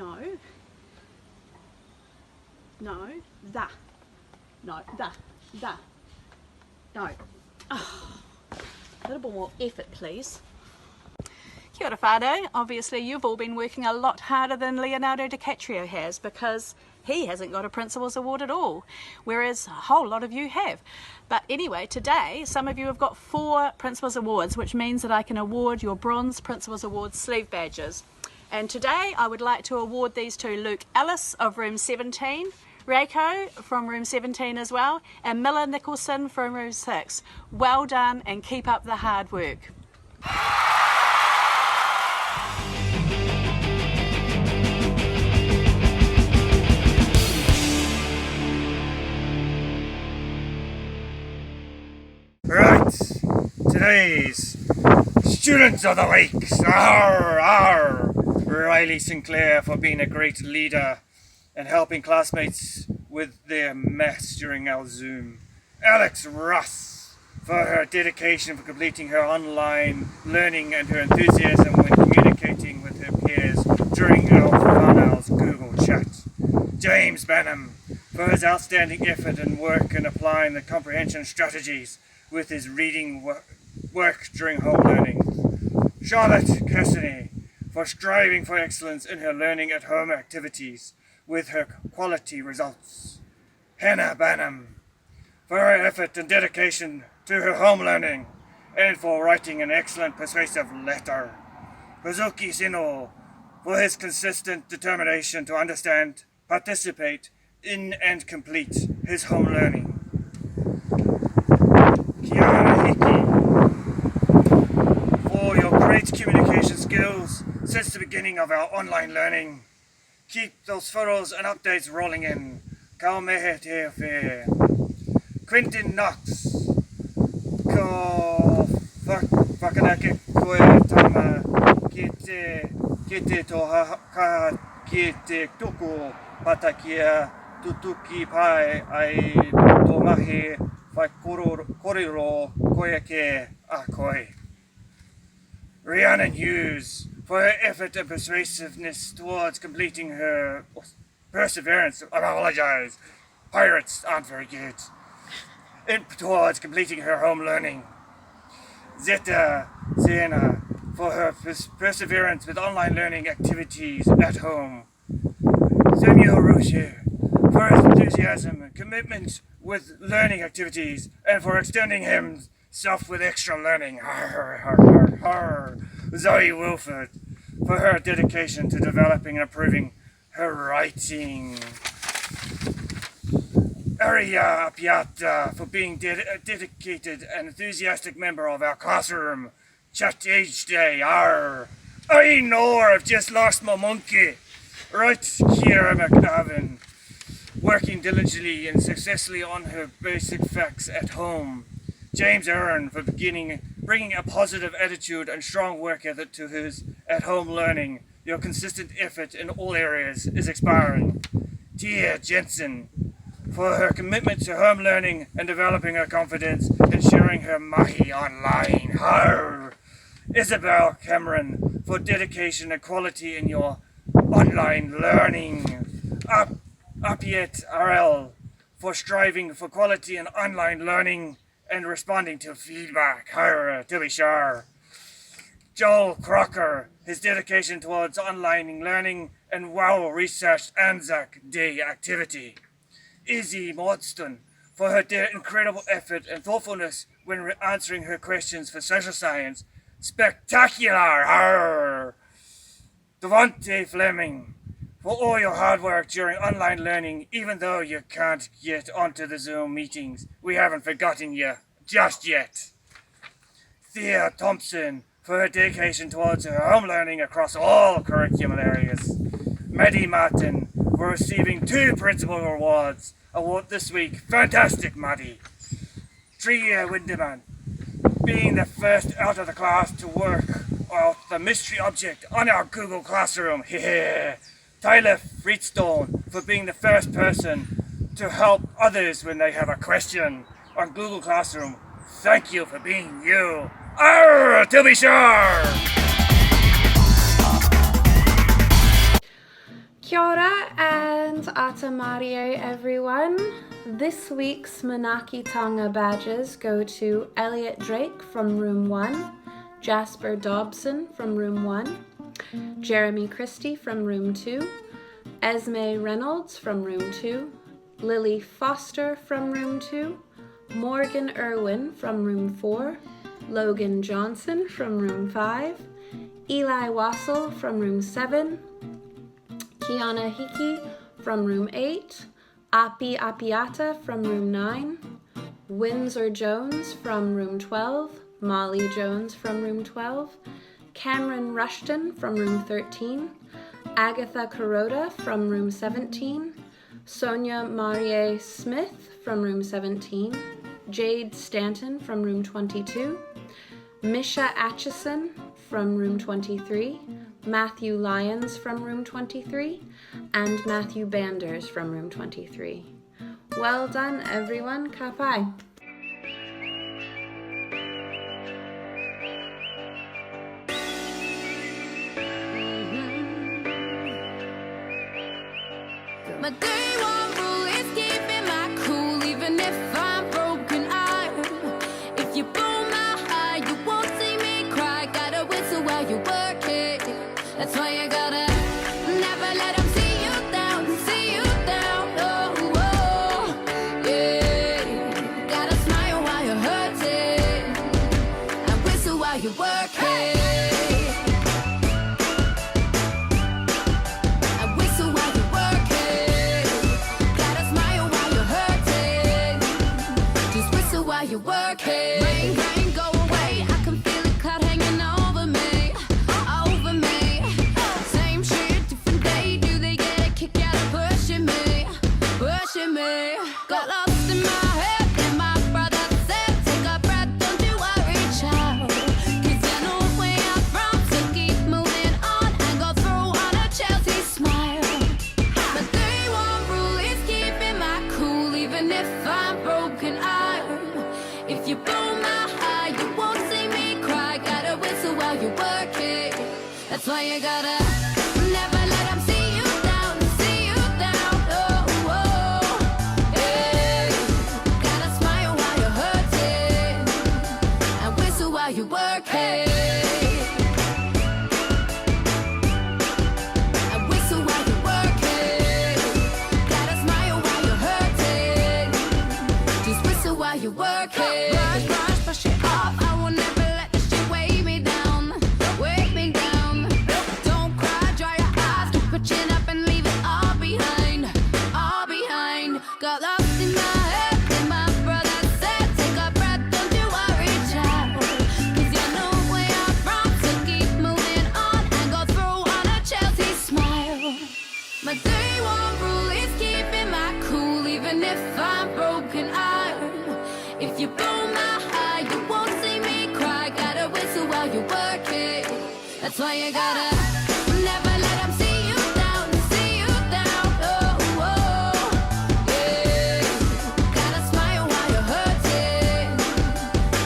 No. No. The. No. The. No. Oh. A little bit more effort, please. Kia ora whānau. Obviously you've all been working a lot harder than Leonardo DiCaprio has, because he hasn't got a Principals Award at all, whereas a whole lot of you have. But anyway, today some of you have got 4 Principals Awards, which means that I can award your Bronze Principals Award sleeve badges. And today I would like to award these to Luke Ellis of room 17, Reiko from room 17 as well, and Miller Nicholson from room 6. Well done and keep up the hard work. Right, today's Students of the Week are Riley Sinclair for being a great leader and helping classmates with their mess during our Zoom. Alex Russ for her dedication for completing her online learning and her enthusiasm when communicating with her peers during our Whānau's Google chat. James Banham for his outstanding effort and work in applying the comprehension strategies with his reading work during home learning. Charlotte Cassidy for striving for excellence in her learning at home activities with her quality results. Hannah Banham for her effort and dedication to her home learning and for writing an excellent persuasive letter. Kazuki Sino for his consistent determination to understand, participate in and complete his home learning. Kiara Hiki for your great communication skills since the beginning of our online learning. Keep those photos and updates rolling in. Kaumehe te whē. Quentin Knox ko whakanake koe tama ki te toha ki te tuku patakia tutuki pai ai tō mahi whai korero koe ke a koe. Rhiannon Hughes for her effort and persuasiveness towards completing her perseverance. I apologize. Pirates aren't very good. Towards completing her home learning. Zeta Zena for her perseverance with online learning activities at home. Samuel Rocher for his enthusiasm and commitment with learning activities and for extending himself with extra learning. Zoe Wilford for her dedication to developing and improving her writing. Aria Piata for being a dedicated and enthusiastic member of our classroom chat each day. I know I've just lost my monkey. Right, Kira McAvan working diligently and successfully on her basic facts at home. James Aaron for bringing a positive attitude and strong work ethic to his at-home learning. Your consistent effort in all areas is inspiring. Tia Jensen for her commitment to home learning and developing her confidence and sharing her mahi online. Isabel Cameron for dedication and quality in your online learning. Apiet RL for striving for quality in online learning and responding to feedback. To be sure. Joel Crocker, his dedication towards online learning and well-researched Anzac Day activity. Izzy Maudstone for her incredible effort and thoughtfulness when answering her questions for social science. Spectacular! Devontae Fleming for all your hard work during online learning, even though you can't get onto the Zoom meetings. We haven't forgotten you just yet. Thea Thompson for her dedication towards her home learning across all curriculum areas. Maddie Martin for receiving 2 Principal Awards this week. Fantastic, Maddie. Tria Windeman being the first out of the class to work out the mystery object on our Google Classroom. Tyler Freestone for being the first person to help others when they have a question on Google Classroom. Thank you for being you. To be sure! Kia ora and ata Mario, everyone. This week's Manaakitanga badges go to Elliot Drake from room 1, Jasper Dobson from room 1, Jeremy Christie from room 2, Esme Reynolds from room 2, Lily Foster from room 2, Morgan Irwin from room 4, Logan Johnson from room 5, Eli Wassel from room 7, Kiana Hickey from room 8, Api Apiata from room 9, Windsor Jones from room 12, Molly Jones from room 12, Cameron Rushton from room 13, Agatha Kuroda from room 17, Sonia Marie Smith from room 17, Jade Stanton from room 22, Misha Atchison from room 23, Matthew Lyons from room 23, and Matthew Banders from room 23. Well done, everyone. Ka pai. My day one rule is keeping my cool, even if I'm broken. If you blow my high, you won't see me cry. Gotta whistle while you work it. That's why you gotta never let them see you down, oh, oh, yeah. Gotta smile while you're hurting, and whistle while you work it. You work it. Rain, rain, go away. I can feel it cloud hanging over me, over me. Same shit, different day. Do they get a kick out of pushing me, pushing me? Got lost in my head, and my brother said, take a breath, don't you worry, child. 'Cause you know where I'm from, so keep moving on and go through on a Chelsea smile. But day one rule is keeping my cool, even if I'm broken. If you blow my high, you won't see me cry. Gotta whistle while you work it. That's why you gotta never let them see you down, oh, oh, yeah. Gotta smile while you're hurting, and whistle while you work it. And whistle while you work it. Gotta smile while you're hurting, just whistle while you work it. Brush it off. I will never let this shit weigh me down, Don't cry, dry your eyes, keep your chin up and leave it all behind, Got lost in my head, and my brother said, take a breath, don't you worry, child. 'Cause you know where I'm from, so keep moving on and go through on a Chelsea smile. My day one rule is keeping my cool, even if I'm broken. If you blow my high, you won't see me cry. Gotta whistle while you work it. That's why you gotta never let them see you down, oh, oh, yeah. Gotta smile while you're hurting,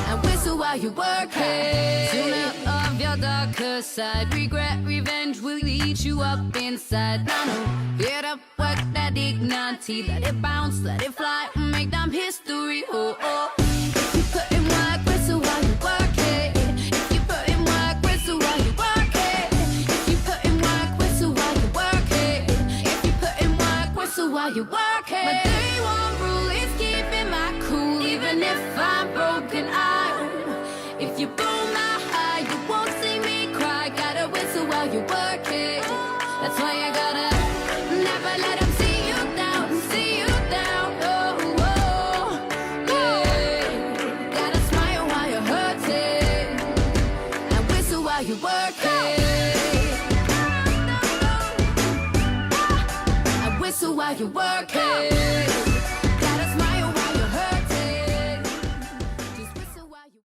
and whistle while you work it. Sooner of your darker side, regret, revenge will eat you up inside. Now no, get up, work that dignity, let it bounce, let it fly, make them history, oh, oh. If you put in work, whistle while you work it. If you put in work, whistle while you work it. If you put in work, whistle while you work it. If you put in work, whistle while you work it. My day one rule is keeping my cool, even if I'm broken. If you blow my high, you won't see me cry. Gotta whistle while you work it. That's why you gotta never let them see you down, oh, oh, yeah. Gotta smile while you're hurting, and whistle while you work it. And whistle while you work it. Gotta smile while you're hurting, just whistle while you.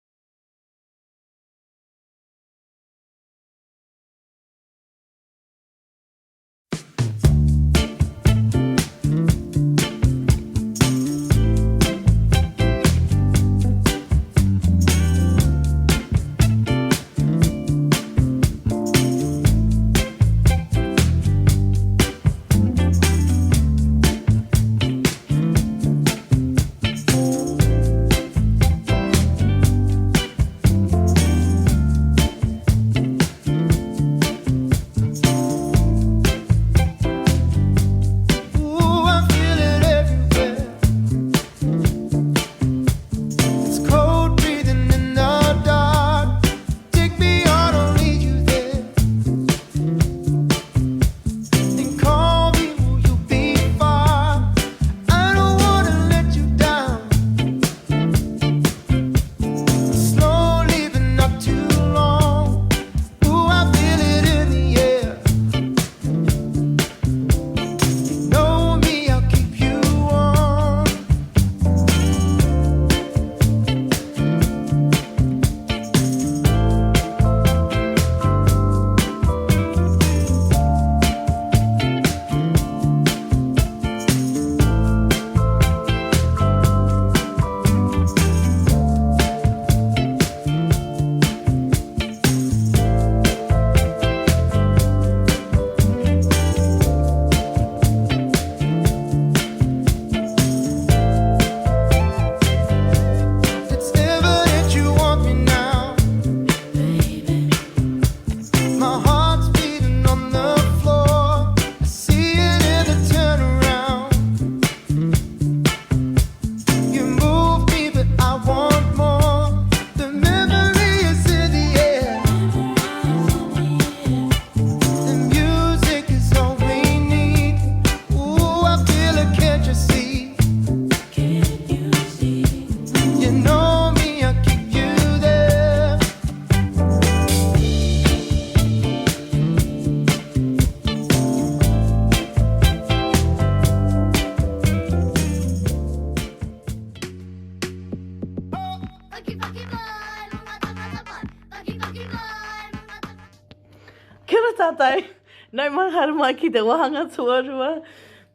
tātai, nau mahara mai ki te wahanga tuarua,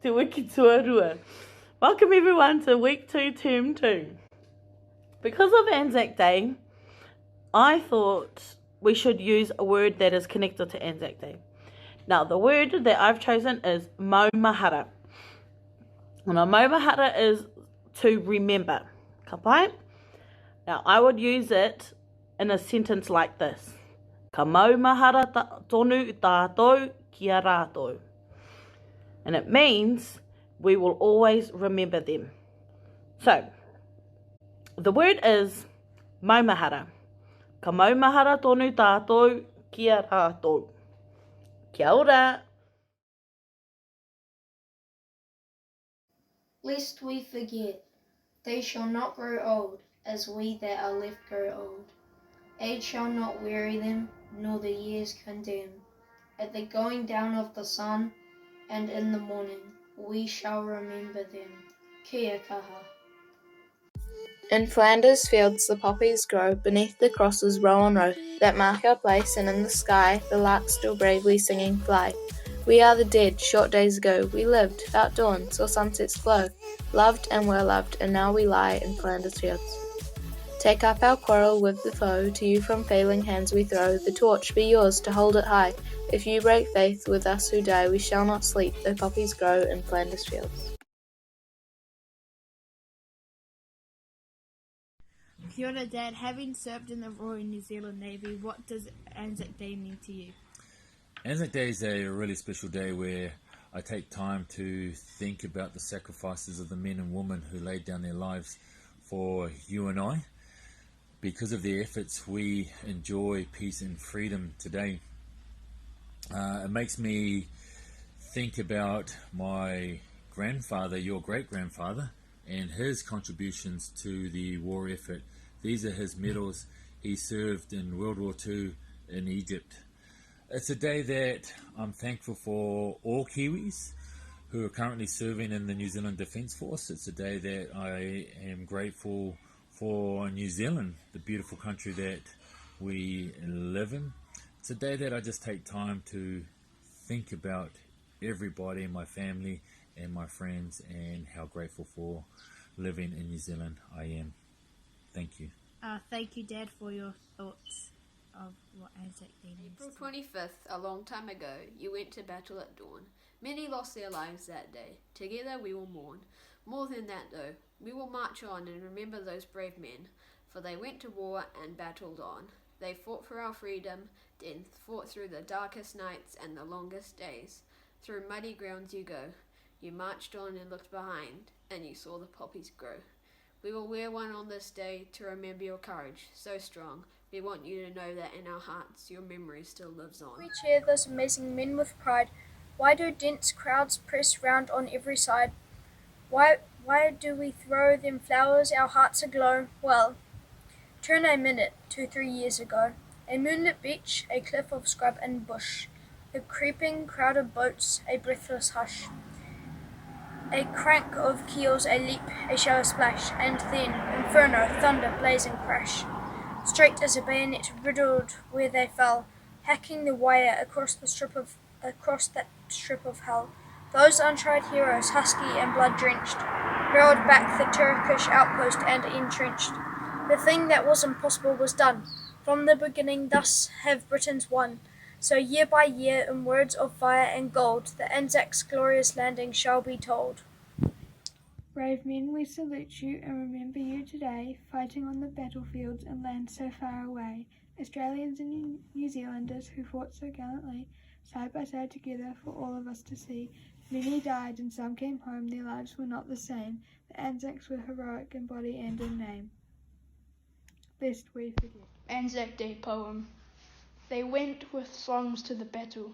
te wiki tuarua. Welcome everyone to week 2, term 2. Because of Anzac Day, I thought we should use a word that is connected to Anzac Day. Now, the word that I've chosen is maumahara. Now, maumahara is to remember. Ka pai? Now, I would use it in a sentence like this. Ka maumahara tonu tātou kia rātou. And it means we will always remember them. So, the word is maumahara. Ka maumahara tonu tātou kia rātou. Kia ora. Lest we forget, they shall not grow old, as we that are left grow old. Age shall not weary them, nor the years condemn. At the going down of the sun, and in the morning, we shall remember them. Kia kaha. In Flanders fields the poppies grow, beneath the crosses row on row, that mark our place, and in the sky the larks still bravely singing fly. We are the dead, short days ago, we lived, felt dawn, saw sunsets glow, loved and were loved, and now we lie in Flanders fields. Take up our quarrel with the foe, to you from failing hands we throw, the torch be yours to hold it high. If you break faith with us who die, we shall not sleep, though poppies grow in Flanders fields. Kia ora, Dad. Having served in the Royal New Zealand Navy, what does Anzac Day mean to you? Anzac Day is a really special day where I take time to think about the sacrifices of the men and women who laid down their lives for you and I. Because of their efforts, we enjoy peace and freedom today. It makes me think about my grandfather, your great-grandfather, and his contributions to the war effort. These are his medals. He served in World War II in Egypt. It's a day that I'm thankful for all Kiwis who are currently serving in the New Zealand Defence Force. It's a day that I am grateful for New Zealand, the beautiful country that we live in. It's a day that I just take time to think about everybody in my family and my friends and how grateful for living in New Zealand I am. Thank you. Thank you, Dad, for your thoughts of what Anzac Day means. April 25th, a long time ago, you went to battle at dawn. Many lost their lives that day. Together we will mourn. More than that, though, we will march on and remember those brave men, for they went to war and battled on. They fought for our freedom, then fought through the darkest nights and the longest days. Through muddy grounds you go. You marched on and looked behind, and you saw the poppies grow. We will wear one on this day to remember your courage, so strong. We want you to know that in our hearts your memory still lives on. We cheer those amazing men with pride. Why do dense crowds press round on every side? Why do we throw them flowers, our hearts aglow? Well, turn a minute, 2-3 years ago. A moonlit beach, a cliff of scrub and bush. The creeping crowd of boats, a breathless hush. A crank of keels, a leap, a shallow splash, and then inferno, thunder, blazing crash. Straight as a bayonet riddled where they fell, hacking the wire across that strip of hell. Those untried heroes, husky and blood-drenched, hurled back the Turkish outpost and entrenched. The thing that was impossible was done. From the beginning, thus have Britons won. So year by year, in words of fire and gold, the Anzac's glorious landing shall be told. Brave men, we salute you and remember you today, fighting on the battlefields in lands so far away. Australians and New Zealanders who fought so gallantly, side by side together for all of us to see. Many died and some came home, their lives were not the same. The Anzacs were heroic in body and in name. Lest we forget. Anzac Day poem. They went with songs to the battle.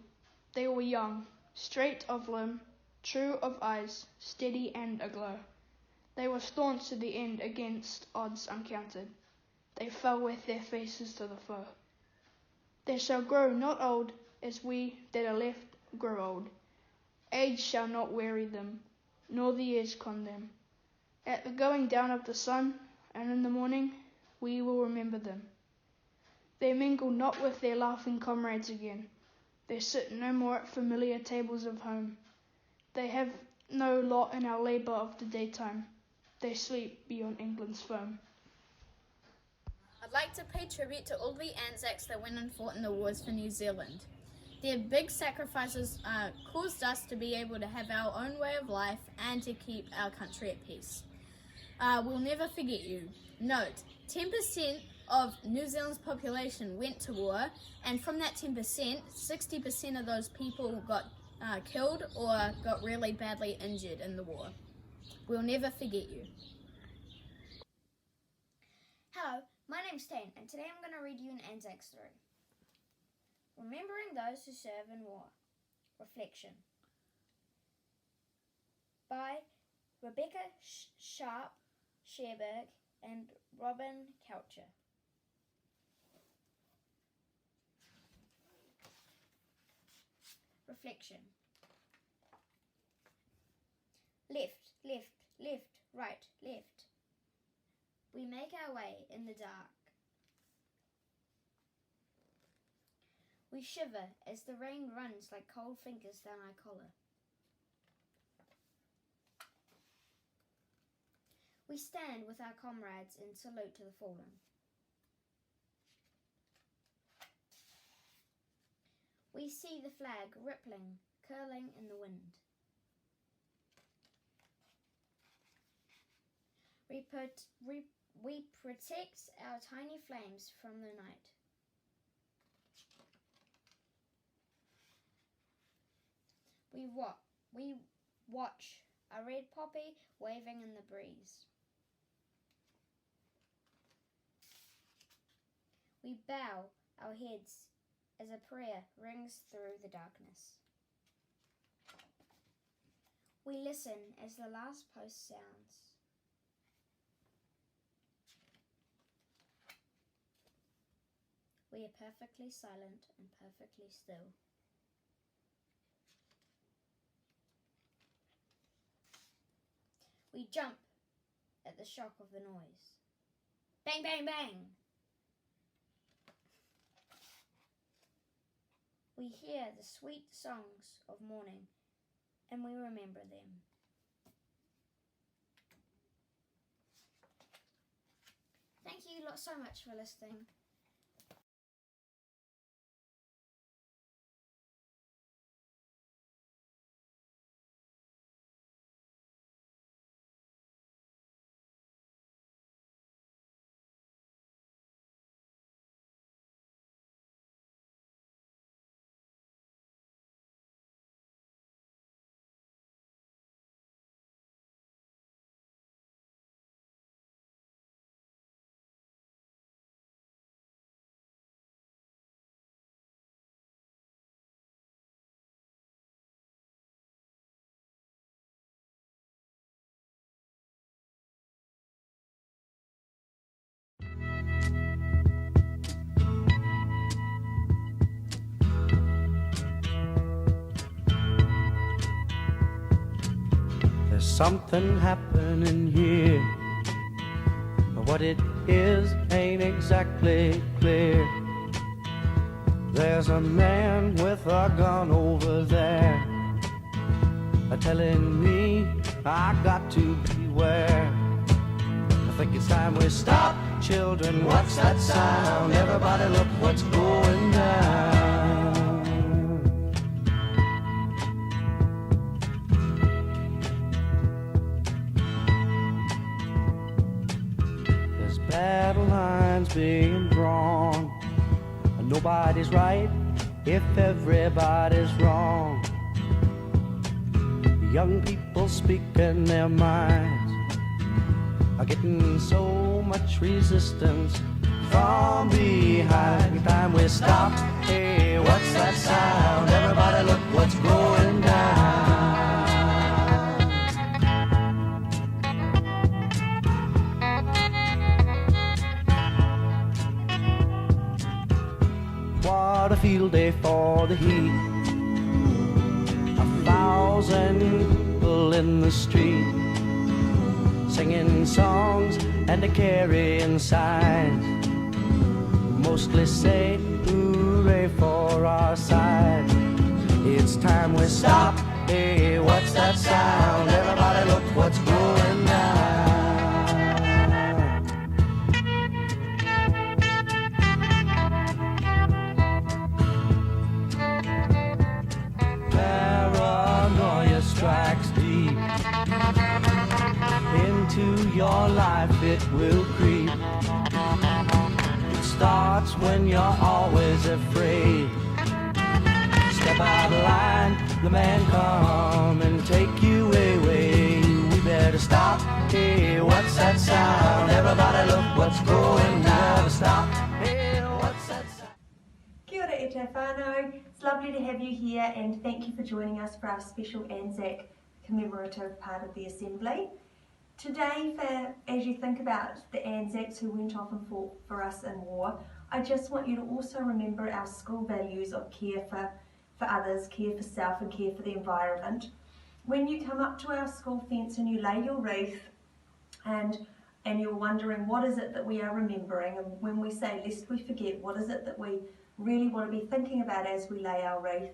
They were young, straight of limb, true of eyes, steady and aglow. They were staunch to the end against odds uncounted. They fell with their faces to the foe. They shall grow not old as we that are left grow old. Age shall not weary them, nor the years condemn. At the going down of the sun, and in the morning, we will remember them. They mingle not with their laughing comrades again. They sit no more at familiar tables of home. They have no lot in our labour of the daytime. They sleep beyond England's foam. I'd like to pay tribute to all the Anzacs that went and fought in the wars for New Zealand. Their big sacrifices caused us to be able to have our own way of life and to keep our country at peace. We'll never forget you. Note, 10% of New Zealand's population went to war, and from that 10%, 60% of those people got killed or got really badly injured in the war. We'll never forget you. Hello, my name's Tane, and today I'm going to read you an Anzac story. Remembering those who serve in war. Reflection. By Rebecca Sharp Sherberg and Robin Coucher. Reflection. Left, left, left, right, left. We make our way in the dark. We shiver as the rain runs like cold fingers down our collar. We stand with our comrades in salute to the fallen. We see the flag rippling, curling in the wind. We protect our tiny flames from the night. We watch a red poppy waving in the breeze. We bow our heads as a prayer rings through the darkness. We listen as the last post sounds. We are perfectly silent and perfectly still. We jump at the shock of the noise. Bang, bang, bang! We hear the sweet songs of morning, and we remember them. Thank you so much for listening. There's something happening here, but what it is ain't exactly clear. There's a man with a gun over there, telling me I got to beware. I think it's time we stop, children, what's that sound? Everybody look what's going down. Battle lines being drawn. Nobody's right if everybody's wrong. Young people speaking their minds are getting so much resistance from behind. Time we stop. Hey, what's that sound? Everybody look what's going down. What a field day for the heat. 1,000 people in the street, singing songs and carrying signs, mostly say hooray for our side. it's time we stop. Hey, what's that sound? Everybody look what's going down. Paranoia strikes deep into your life, it will creep. It starts when you're always afraid. Step out of line, the man come and take you away. We better stop. Hey, what's that sound? Everybody look what's going down. Stop. Hey, what's that sound? Kia ora e te whānau. It's lovely to have you here and thank you for joining us for our special Anzac commemorative part of the Assembly. Today, as you think about the Anzacs who went off and fought for us in war, I just want you to also remember our school values of care for others, care for self and care for the environment. When you come up to our school fence and you lay your wreath and you're wondering what is it that we are remembering, and when we say lest we forget, what is it that we really want to be thinking about as we lay our wreath,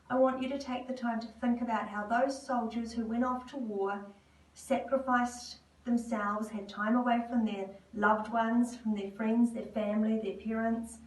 I want you to take the time to think about how those soldiers who went off to war sacrificed themselves, had time away from their loved ones, from their friends, their family, their parents.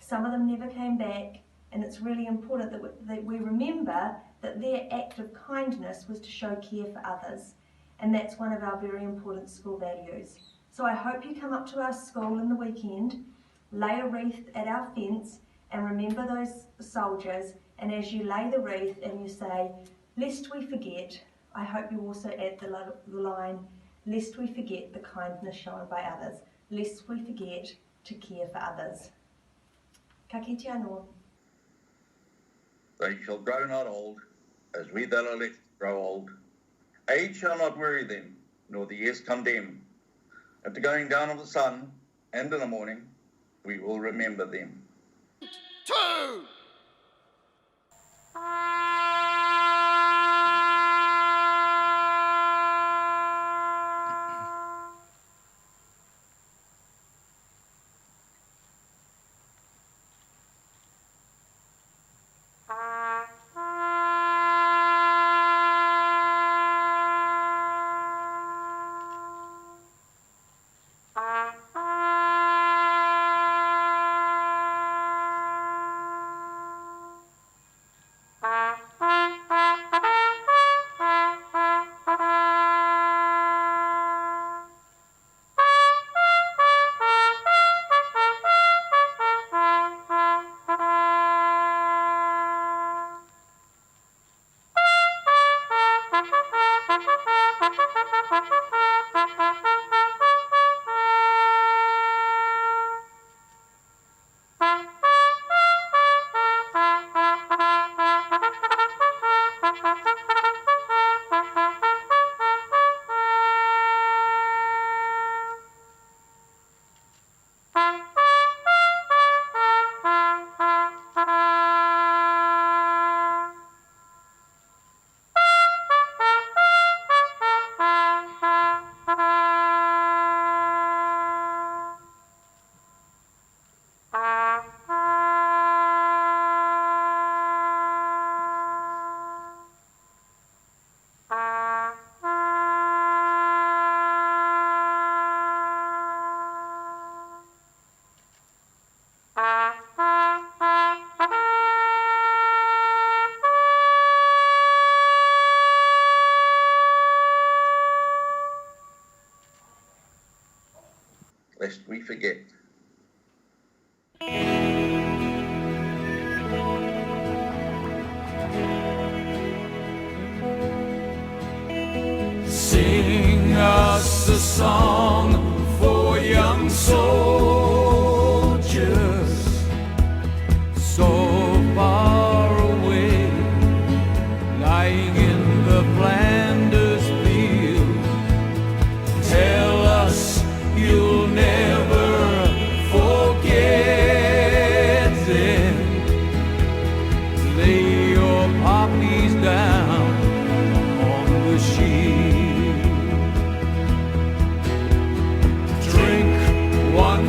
Some of them never came back, and it's really important that we remember that their act of kindness was to show care for others, and that's one of our very important school values. So I hope you come up to our school in the weekend, lay a wreath at our fence, and remember those soldiers, and as you lay the wreath and you say, lest we forget, I hope you also add the line, lest we forget the kindness shown by others, lest we forget to care for others. Ka kite anō. They shall grow not old, as we that are left grow old. Age shall not weary them, nor the years condemn. At the going down of the sun, and in the morning, we will remember them. 2! Lest we forget. Sing us a song for young soldiers so far away, lying in the Flanders field. Tell us you'll never forget them. Lay your poppies down on the shield. Drink one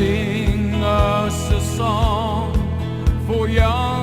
Sing us a song for young